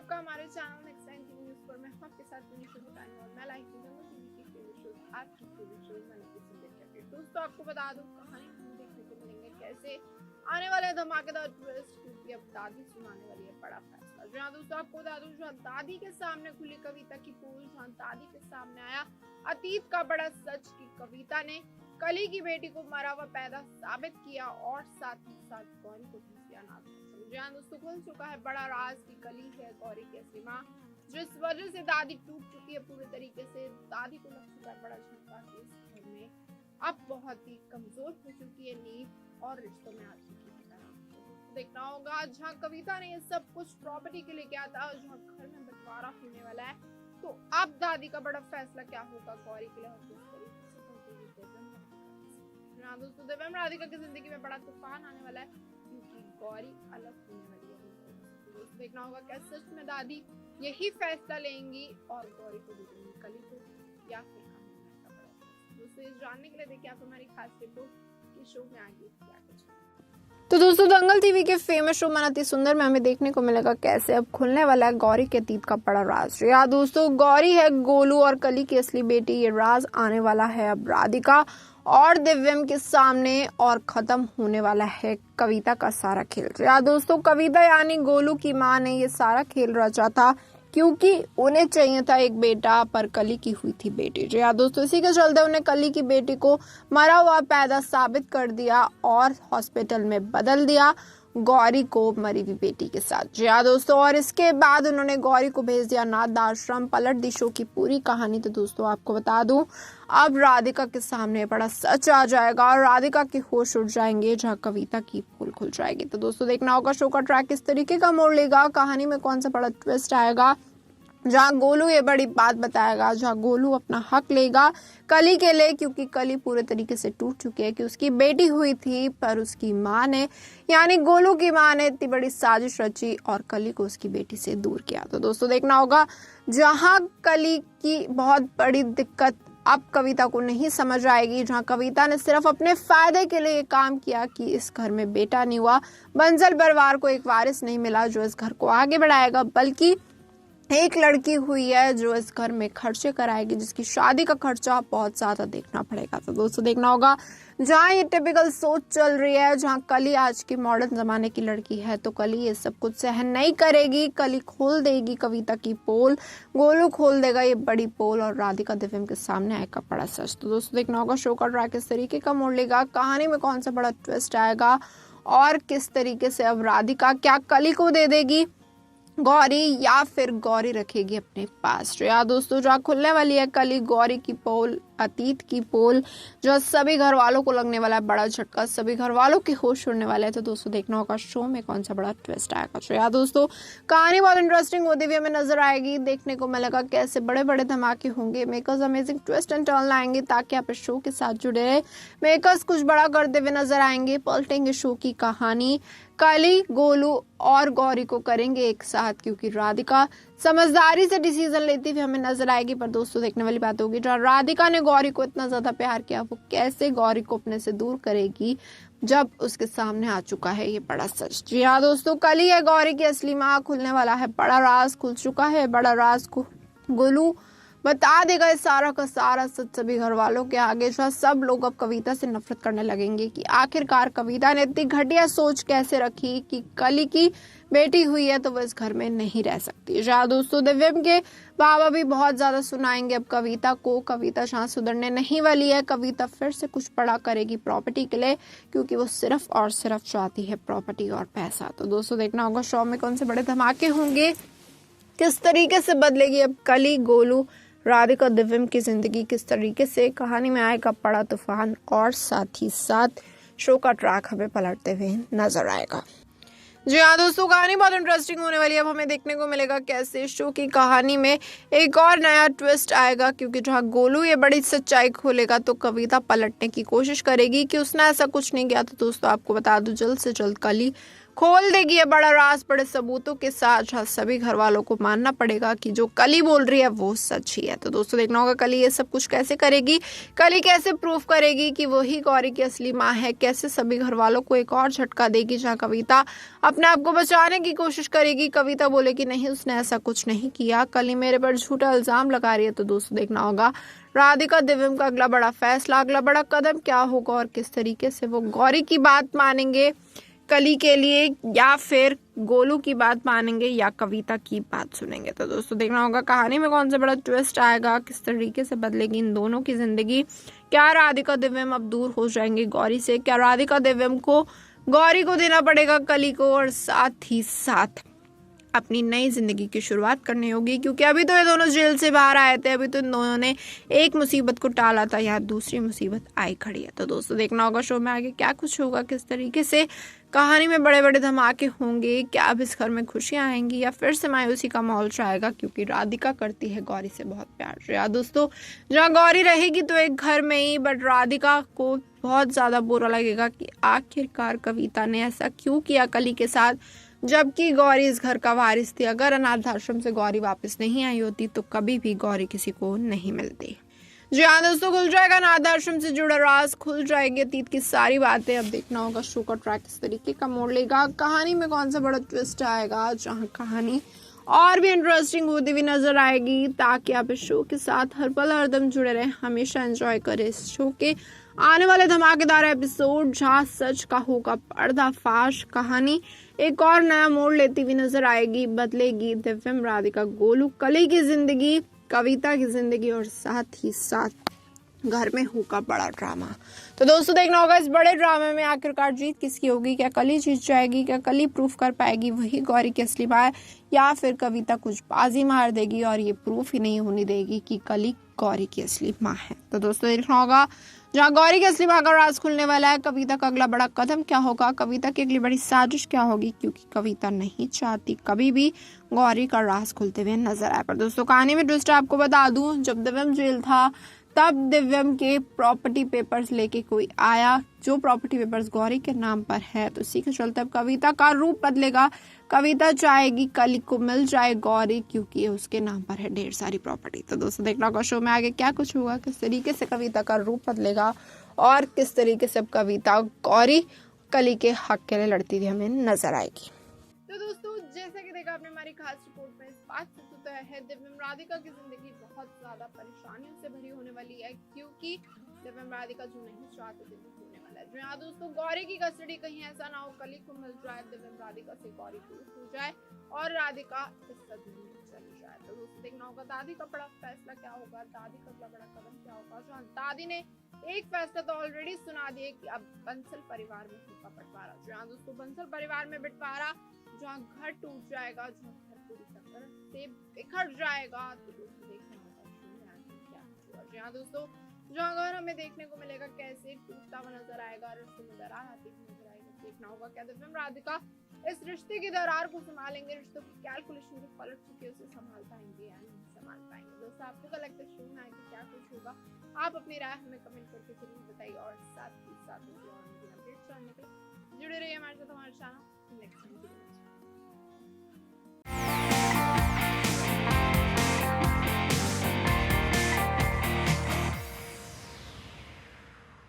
आपका हमारे channel next time TV news पर। मैं हूं आपके साथ पुनीत बताने और मैं लाइक जंगल टीवी की फेवरेट शोज आपकी फेवरेट शोज मैंने किसी देख करके दोस्तों आपको बता दूं कहानी हमें देखने को मिलेंगे कैसे आने वाले धमाकेदार ट्विस्ट, क्योंकि अब दादी सुनाने वाली है बड़ा फैसला। जहाँ दोस्तों आपको बता दूं, जहाँ दादी के सामने खुली कविता की पोल, जहाँ दादी के सामने आया अतीत का बड़ा सच की कविता ने कली की बेटी को मरा हुआ पैदा साबित किया और साथ ही साथ गौरी को भी किया ना। जहाँ दोस्तों खुल चुका है बड़ा राज की कली है गौरी की असली माँ, जिस वजह से दादी टूट चुकी है पूरे तरीके से। दादी को लग चुका है बड़ा झटका कि इस घर में अब बहुत ही कमजोर हो चुकी है नींव और रिश्तों में आ चुकी है तरह। देखना होगा जहाँ कविता ने ये सब कुछ प्रॉपर्टी के लिए किया था, जहाँ घर में बंटवारा होने वाला है, तो अब दादी का बड़ा फैसला क्या होगा गौरी के लिए और किस तरीके से दोस्तों दिव्यम राधिका की जिंदगी में बड़ा तूफान आने वाला है, क्योंकि गौरी अलग होने वाली है। दोस्तों देखना होगा क्या सच में दादी यही फैसला लेंगी और गौरी को दे देंगी कली को, या फिर दोस्तों इस जानने के लिए देखिए आप हमारी खास रिपोर्ट के शो में आगे क्या कुछ। तो दोस्तों दंगल टीवी के फेमस शो मन अति सुंदर में हमें देखने को मिलेगा कैसे अब खुलने वाला है गौरी के अतीत का बड़ा राज। या दोस्तों गौरी है गोलू और कली की असली बेटी, ये राज आने वाला है अब राधिका और दिव्यम के सामने और खत्म होने वाला है कविता का सारा खेल। या दोस्तों कविता यानी गोलू की माँ ने ये सारा खेल रचा था, क्योंकि उन्हें चाहिए था एक बेटा पर कली की हुई थी बेटी। जी हाँ दोस्तों, इसी के चलते उन्हें कली की बेटी को मरा हुआ पैदा साबित कर दिया और हॉस्पिटल में बदल दिया गौरी को मरी हुई बेटी के साथ। जी हाँ दोस्तों, और इसके बाद उन्होंने गौरी को भेज दिया अनाथ आश्रम। पलट दी शो की पूरी कहानी। तो दोस्तों आपको बता दूं अब राधिका के सामने बड़ा सच आ जाएगा और राधिका के होश उड़ जाएंगे, जहाँ कविता की पोल खुल जाएगी। तो दोस्तों देखना होगा शो का ट्रैक किस तरीके का मोड़ लेगा, कहानी में कौन सा बड़ा ट्विस्ट आएगा, जहाँ गोलू ये बड़ी बात बताएगा, जहाँ गोलू अपना हक लेगा कली के लिए, क्योंकि कली पूरे तरीके से टूट चुकी है कि उसकी बेटी हुई थी पर उसकी माँ ने यानी गोलू की माँ ने इतनी बड़ी साजिश रची और कली को उसकी बेटी से दूर किया। तो दोस्तों देखना होगा जहाँ कली की बहुत बड़ी दिक्कत अब कविता को नहीं समझ आएगी, जहाँ कविता ने सिर्फ अपने फायदे के लिए काम किया कि इस घर में बेटा नहीं हुआ, बंसल परिवार को एक वारिस नहीं मिला जो इस घर को आगे बढ़ाएगा, बल्कि एक लड़की हुई है जो इस घर में खर्चे कराएगी, जिसकी शादी का खर्चा बहुत ज्यादा देखना पड़ेगा। तो दोस्तों देखना होगा जहाँ ये टिपिकल सोच चल रही है, जहाँ कली आज की मॉडर्न जमाने की लड़की है, तो कली ये सब कुछ सहन नहीं करेगी। कली खोल देगी कविता की पोल, गोलू खोल देगा ये बड़ी पोल और राधिका दिव्यम के सामने आएगा बड़ा सच। तो दोस्तों देखना होगा शो का ट्रैक किस तरीके का मोड़ लेगा, कहानी में कौन सा बड़ा ट्विस्ट आएगा और किस तरीके से अब राधिका क्या कली को दे देगी गौरी या फिर गौरी रखेगी अपने पास। तो यार दोस्तों जहाँ खुलने वाली है कली गौरी की पोल, अतीत की पोल, जो सभी घर वालों को लगने वाला है बड़ा झटका, सभी घर वालों के होश उड़ने वाले हैं। तो दोस्तों देखना होगा शो में कौन सा बड़ा ट्विस्ट आएगा। तो यार दोस्तों कहानी बहुत इंटरेस्टिंग होती हुई हमें नजर आएगी, देखने को मिलेगा कैसे बड़े बड़े धमाके होंगे, makers amazing twist and turn लाएंगे ताकि आप इस शो के साथ जुड़े रहे। मेकर्स कुछ बड़ा करते हुए नजर आएंगे, पलटेंगे शो की कहानी, कली गोलू और गौरी को करेंगे एक साथ, क्योंकि राधिका समझदारी से डिसीजन लेती हुई हमें नजर आएगी। पर दोस्तों देखने वाली बात होगी जहाँ राधिका ने गौरी को इतना ज्यादा प्यार किया, वो कैसे गौरी को अपने से दूर करेगी जब उसके सामने आ चुका है ये बड़ा सच। जी हाँ दोस्तों, कली है गौरी की असली माँ, खुलने वाला है बड़ा राज, खुल चुका है बड़ा राज को गोलू बता देगा इस सारा का सारा सच सभी घर वालों के आगे, जहाँ सब लोग अब कविता से नफरत करने लगेंगे कि आखिरकार कविता ने इतनी घटिया सोच कैसे रखी कि कली की बेटी हुई है तो वो इस घर में नहीं रह सकती। जहाँ दोस्तों दिव्यम के बाबा भी बहुत ज्यादा सुनाएंगे अब कविता को, कविता जहाँ सुधरने नहीं वाली है, कविता फिर से कुछ बड़ा करेगी प्रॉपर्टी के लिए, क्योंकि वो सिर्फ और सिर्फ चाहती है प्रॉपर्टी और पैसा। तो दोस्तों देखना होगा शो में कौन से बड़े धमाके होंगे, किस तरीके से बदलेगी अब कली गोलू राधिका दिव्यम की जिंदगी, किस तरीके से कहानी में आएगा बड़ा तूफान और साथ ही साथ शो का ट्रैक हमें पलटते हुए नजर आएगा। जी हाँ दोस्तों कहानी बहुत इंटरेस्टिंग होने वाली है। अब हमें देखने को मिलेगा कैसे शो की कहानी में एक और नया ट्विस्ट आएगा, क्योंकि जहाँ गोलू ये बड़ी सच्चाई खोलेगा तो कविता पलटने की कोशिश करेगी कि उसने ऐसा कुछ नहीं किया। तो दोस्तों आपको बता दूं जल्द से जल्द कली खोल देगी ये बड़ा राज बड़े सबूतों के साथ, जहाँ सभी घर वालों को मानना पड़ेगा कि जो कली बोल रही है वो सच ही है। तो दोस्तों देखना होगा कली ये सब कुछ कैसे करेगी, कली कैसे प्रूफ करेगी कि वही गौरी की असली माँ है, कैसे सभी घर वालों को एक और झटका देगी जहाँ कविता अपने आप को बचाने की कोशिश करेगी। कविता बोलेगी नहीं उसने ऐसा कुछ नहीं किया, कली मेरे पर झूठा इल्जाम लगा रही है। तो दोस्तों देखना होगा राधिका दिव्यम का अगला बड़ा फैसला, अगला बड़ा कदम क्या होगा और किस तरीके से वो गौरी की बात मानेंगे कली के लिए, या फिर गोलू की बात मानेंगे या कविता की बात सुनेंगे। तो दोस्तों देखना होगा कहानी में कौन सा बड़ा ट्विस्ट आएगा, किस तरीके से बदलेगी इन दोनों की जिंदगी। क्या राधिका दिव्यम अब दूर हो जाएंगे गौरी से, क्या राधिका दिव्यम को गौरी को देना पड़ेगा कली को, और साथ ही साथ अपनी नई जिंदगी की शुरुआत करनी होगी, क्योंकि अभी तो ये दोनों जेल से बाहर आए थे, अभी तो इन दोनों ने एक मुसीबत को टाला था, यहाँ दूसरी मुसीबत आई खड़ी है। तो दोस्तों देखना होगा शो में आगे क्या कुछ होगा, किस तरीके से कहानी में बड़े बड़े धमाके होंगे, क्या अब इस घर में खुशियां आएंगी या फिर से मायूसी का माहौल छाएगा, क्योंकि राधिका करती है गौरी से बहुत प्यार। यार दोस्तों जहाँ गौरी रहेगी तो एक घर में ही, बट राधिका को बहुत ज्यादा बुरा लगेगा कि आखिरकार कविता ने ऐसा क्यों किया कली के साथ, जबकि गौरी इस घर का वारिस थी। अगर अनाथ आश्रम से गौरी वापस नहीं आई होती तो कभी भी गौरी किसी को नहीं मिलती। जी हाँ दोस्तों, खुल जाएगा अनाथ आश्रम से जुड़ा राज, खुल जाएगी अतीत की सारी बातें। अब देखना होगा शो का ट्रैक किस तरीके का मोड़ लेगा, कहानी में कौन सा बड़ा ट्विस्ट आएगा, जहाँ कहानी और भी इंटरेस्टिंग होती हुई नजर आएगी। ताकि आप इस शो के साथ हर पल हरदम जुड़े रहें, हमेशा एंजॉय करें इस शो के आने वाले धमाकेदार एपिसोड, जहाँ सच का होगा पर्दाफाश। कहानी एक और नया मोड़ लेती हुई नजर आएगी, बदलेगी दिव्यम, राधिका, गोलू, कली की जिंदगी, कविता की जिंदगी, और साथ ही साथ घर में होगा बड़ा ड्रामा। तो दोस्तों देखना होगा इस बड़े ड्रामे में आखिरकार जीत किसकी होगी, क्या कली जीत जाएगी, क्या कली प्रूफ कर पाएगी वही गौरी की असली मां है, या फिर कविता कुछ बाजी मार देगी और ये प्रूफ ही नहीं होने देगी कि कली गौरी की असली मां है। तो दोस्तों देखना होगा जहाँ गौरी की असली मां का राज खुलने वाला है, कविता का अगला बड़ा कदम क्या होगा, कविता की अगली बड़ी साजिश क्या होगी, क्योंकि कविता नहीं चाहती कभी भी गौरी का राज खुलते हुए नजर आए। पर दोस्तों कहानी में ट्विस्ट आपको बता दूं, जब दिव्यम जेल था तब दिव्यम के प्रॉपर्टी पेपर्स लेके कोई आया, जो प्रॉपर्टी पेपर्स गौरी के नाम पर है। तो इसी के चलते अब कविता का रूप बदलेगा, कविता चाहेगी कली को मिल जाए गौरी, क्योंकि उसके नाम पर है ढेर सारी प्रॉपर्टी। तो दोस्तों देखना होगा शो में आगे क्या कुछ होगा, किस तरीके से कविता का रूप बदलेगा और किस तरीके से अब कविता गौरी कली के हक के लिए लड़ती हुई हमें नजर आएगी। तो दोस्तों जैसा कि देखा आपने हमारी खास रिपोर्ट में, इस बात से तो तय है दिव्यम राधिका की जिंदगी बहुत ज्यादा परेशानियों से भरी होने वाली है, क्योंकि दिव्यम राधिका जो नहीं चाहते थे होने वाला है। यहाँ दोस्तों गौरी की कस्टडी कहीं ऐसा ना हो कली को मिल जाए, दिव्यम राधिका से गौरी प्रूफ हो जाए और राधिका इस सदमे में चली जाए। तो दोस्तों देखना होगा दादी का बड़ा फैसला क्या होगा, दादी का बड़ा कदम क्या होगा। जहाँ दादी ने एक फैसला तो ऑलरेडी सुना दिए कि अब बंसल परिवार में होगा बंटवारा। जहाँ दोस्तों बंसल परिवार में बंटवारा, जहाँ घर टूट जाएगा, जहाँ घर पूरी तरह से बिखर जाएगा। तो दोस्तों देखना होगा क्या होगा। जहाँ दोस्तों जहाँ घर हमें देखने को मिलेगा कैसे टूटता हुआ नजर आएगा, रिश्ते में दरार आती हुई नजर आएगी। देखना होगा क्या दिव्यम राधिका इस रिश्ते की दरार को संभालेंगे, रिश्तों की कैलकुलेशन को पलट चुके उसे संभाल पाएंगे या नहीं संभाल पाएंगे। दोस्तों आपको क्या लगता है शो में आगे क्या कुछ होगा, आप अपनी राय हमें कमेंट करके जरूर बताइए, और साथ ही साथ अपडेट्स जानने के लिए जुड़े रहिए हमारे साथ, हमारे चैनल नेक्स्ट वीडियो।